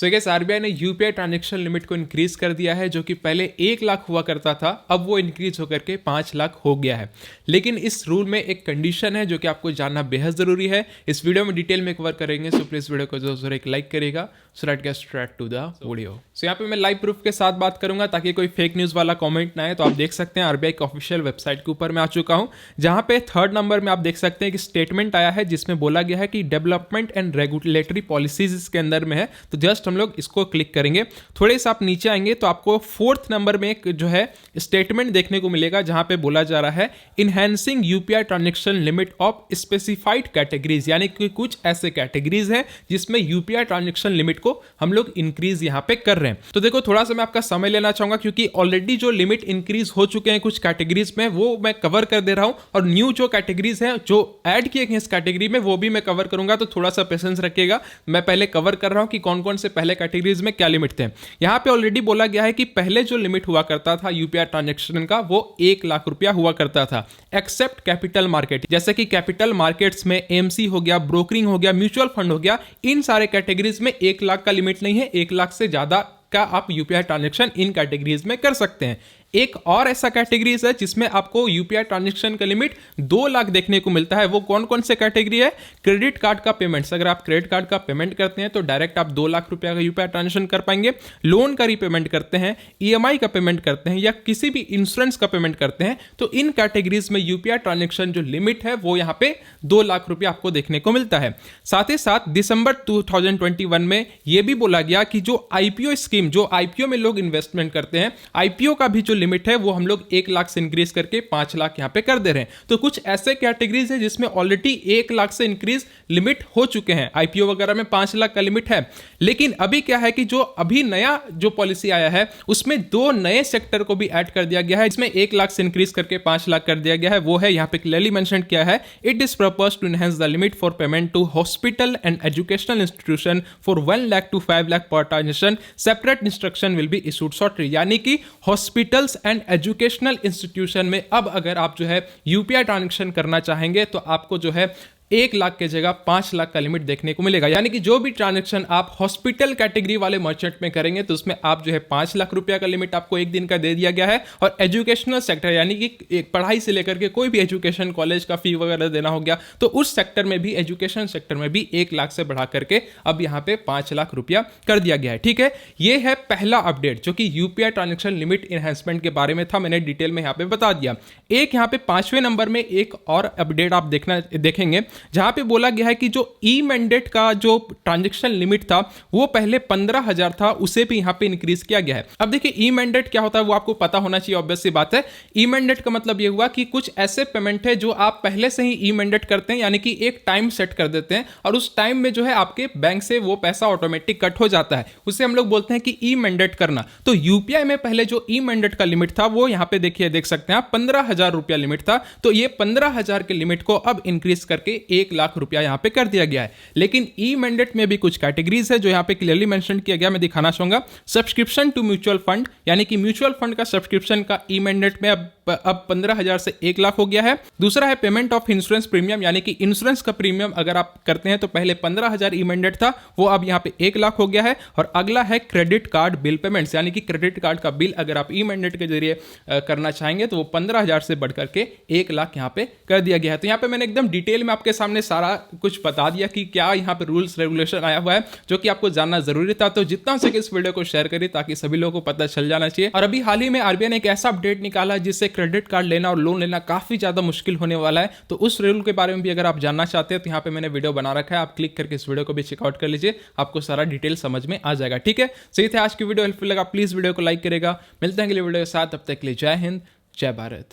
So guys RBI ने UPI transaction limit को increase कर दिया है, जो कि पहले 1 लाख हुआ करता था, अब वो इंक्रीज होकर के 5 लाख हो गया है। लेकिन इस रूल में एक कंडीशन है जो कि आपको जानना बेहद जरूरी है। इस वीडियो में डिटेल में कवर करेंगे, सो प्लीज वीडियो को जरूर एक लाइक करेगा so that get straight to the video. So यहाँ पे मैं लाइव प्रूफ के साथ बात करूंगा ताकि कोई फेक न्यूज वाला कमेंट ना आए। तो आप देख सकते हैं आरबीआई के ऑफिशियल वेबसाइट के ऊपर मैं आ चुका हूं, जहां पे 3rd नंबर में आप देख सकते हैं कि स्टेटमेंट आया है जिसमें बोला गया है कि डेवलपमेंट एंड रेगुलेटरी पॉलिसीज इसके अंदर में है। तो जस्ट हम लोग इसको क्लिक करेंगे, थोड़े से आप नीचे आएंगे तो आपको 4th नंबर में एक जो है स्टेटमेंट देखने को मिलेगा, जहां पे बोला जा रहा है enhancing UPI transaction limit of specified categories, यानी कि कुछ ऐसे कैटेगरीज हैं जिसमें यूपीआई ट्रांजैक्शन लिमिट को हम लोग इंक्रीज यहां पे कर रहे हैं। तो देखो थोड़ा सा मैं आपका समय लेना चाहूंगा क्योंकि ऑलरेडी जो लिमिट इंक्रीज हो चुके हैं कुछ कैटेगरीज में वो मैं कवर कर दे रहा हूं, और न्यू जो कैटेगरीज हैं जो ऐड किए गए इस कैटेगरी में वो भी मैं कवर करूंगा। तो थोड़ा सा पेशेंस रखिएगा, मैं पहले कवर कर रहा हूं कि कौन कौन से पहले कैटेगरीज में क्या लिमिट थे। यहां पे ऑलरेडी बोला गया है कि पहले जो लिमिट हुआ करता था यूपीआई ट्रांजैक्शन का वो 1 लाख रुपया हुआ करता था, एक्सेप्ट कैपिटल मार्केट, जैसे कि कैपिटल मार्केट्स में एमसी हो गया, ब्रोकरिंग हो गया, म्यूचुअल फंड हो गया, इन सारे कैटेगरीज में 1 लाख का लिमिट नहीं है। 1 लाख से ज्यादा का आप यूपीआई ट्रांजैक्शन इन कैटेगरीज में कर सकते हैं। एक और ऐसा कैटेगरीज है जिसमें आपको यूपीआई ट्रांजैक्शन का लिमिट 2 लाख देखने को मिलता है। वो कौन कौन से कैटेगरी है? क्रेडिट कार्ड का पेमेंट्स, अगर आप क्रेडिट कार्ड का पेमेंट करते हैं तो डायरेक्ट आप 2 लाख रुपया का यूपीआई ट्रांजैक्शन कर पाएंगे। लोन का रीपेमेंट करते हैं, ईएमआई का पेमेंट करते हैं, या किसी भी इंश्योरेंस का पेमेंट करते हैं, तो इन कैटेगरीज में यूपीआई ट्रांजैक्शन जो लिमिट है वो यहाँ पे 2 लाख रुपया आपको देखने को मिलता है। साथ ही साथ दिसंबर 2021 में यह भी बोला गया कि जो आईपीओ स्कीम, जो आईपीओ में लोग इन्वेस्टमेंट करते हैं, आईपीओ का भी जो लिमिट है वो हम लोग 1 लाख से इंक्रीज करके 5 लाख यहां पे कर दे रहे हैं। तो कुछ ऐसे कैटेगरीज है जिसमें ऑलरेडी 1 लाख से इंक्रीज लिमिट हो चुके हैं। आईपीओ वगैरह में 5 लाख का लिमिट है। लेकिन अभी क्या है कि जो अभी नया जो पॉलिसी आया है उसमें 2 नए सेक्टर को भी ऐड कर दिया गया है, इसमें 1 लाख से इंक्रीज करके 5 लाख कर दिया गया है। वो है यहां पे क्लियरली मेंशन किया है, it is propose to enhance the limit for payment to hospital and educational institution for 1 lakh to 5 lakh per transaction, separate instruction will be issued shortly. यानी कि हॉस्पिटल्स एंड एजुकेशनल इंस्टीट्यूशन में अब अगर आप जो है यूपीआई ट्रांजैक्शन करना चाहेंगे तो आपको जो है 1 लाख के जगह 5 लाख का लिमिट देखने को मिलेगा। यानी कि जो भी ट्रांजैक्शन आप हॉस्पिटल कैटेगरी वाले मर्चेंट में करेंगे तो उसमें आप जो है 5 लाख रुपया का लिमिट आपको एक दिन का दे दिया गया है। और एजुकेशनल सेक्टर यानी कि पढ़ाई से लेकर के कोई भी एजुकेशन, कॉलेज का फी वगैरह देना हो गया, तो उस सेक्टर में भी, एजुकेशन सेक्टर में भी 1 लाख से बढ़ा करके अब यहाँ पे 5 लाख रुपया कर दिया गया है। ठीक है, ये है पहला अपडेट जो कि यूपीआई ट्रांजैक्शन लिमिट एनहांसमेंट के बारे में था, मैंने डिटेल में यहाँ पे बता दिया। एक यहाँ पे 5वें नंबर में एक और अपडेट आप देखेंगे जहां पे बोला गया है कि जो ई मैंडेट का जो ट्रांजैक्शन लिमिट था वो पहले 15,000 था, उसे भी यहां पे इंक्रीज किया गया है। अब देखिए ई मैंडेट क्या होता है वो आपको पता होना चाहिए, ऑब्वियस सी बात है। ई मैंडेट का मतलब ये हुआ कि कुछ ऐसे पेमेंट है जो आप पहले से ही ई मैंडेट करते हैं, यानी कि एक टाइम सेट कर देते हैं और उस टाइम में जो है आपके बैंक से वो पैसा ऑटोमेटिक कट हो जाता है, उसे हम लोग बोलते हैं कि ई मैंडेट करना। तो यूपीआई में पहले जो ई मैंडेट का लिमिट था वो यहां पे देखिए, देख सकते हैं आप, 15,000 रुपया लिमिट था। तो ये 15,000 के लिमिट को अब इंक्रीज करके 1 लाख रुपया यहां पे कर दिया गया है। लेकिन ई मैंडेट में भी कुछ कैटेगरीज है जो यहां पे क्लियरली मेंशन किया गया, मैं दिखाना चाहूंगा। सब्सक्रिप्शन टू म्यूचुअल फंड, यानी कि म्यूचुअल फंड का सब्सक्रिप्शन का ई मैंडेट में अब 15,000 से 1 लाख हो गया है। दूसरा है पेमेंट ऑफ इंश्योरेंस प्रीमियम, यानी कि इंश्योरेंस का प्रीमियम अगर आप करते हैं तो पहले 15,000 ई मैंडेट था, वो अब यहां पे 1 लाख हो गया है। और अगला है क्रेडिट कार्ड बिल पेमेंट्स, यानी कि क्रेडिट कार्ड का बिल अगर आप ई मैंडेट के जरिए करना चाहेंगे तो वो 15,000 से बढ़कर के 1 लाख यहां पे कर दिया गया है। तो यहां पे मैंने एकदम डिटेल में आपके सामने सारा कुछ बता दिया कि क्या यहाँ पे रूल्स रेगुलेशन आया हुआ है जो कि आपको जानना जरूरी था। तो जितना हो सके इस वीडियो को शेयर करिए ताकि सभी लोगों को पता चल जाना चाहिए। और अभी हाल ही में आरबीआई ने एक ऐसा अपडेट निकाला है जिससे क्रेडिट कार्ड लेना और लोन लेना काफी ज्यादा मुश्किल होने वाला है। तो उस रूल के बारे में भी अगर आप जानना चाहते हैं तो यहाँ पे मैंने वीडियो बना रखा है, आप क्लिक करके इस वीडियो को भी चेकआउट कर लीजिए, आपको सारा डिटेल समझ में आ जाएगा। ठीक है, सही थे आज की वीडियो हेल्पफुल लगा, प्लीज वीडियो को लाइक करेगा। मिलते हैं अगले वीडियो के साथ, तब तक के लिए जय हिंद, जय भारत।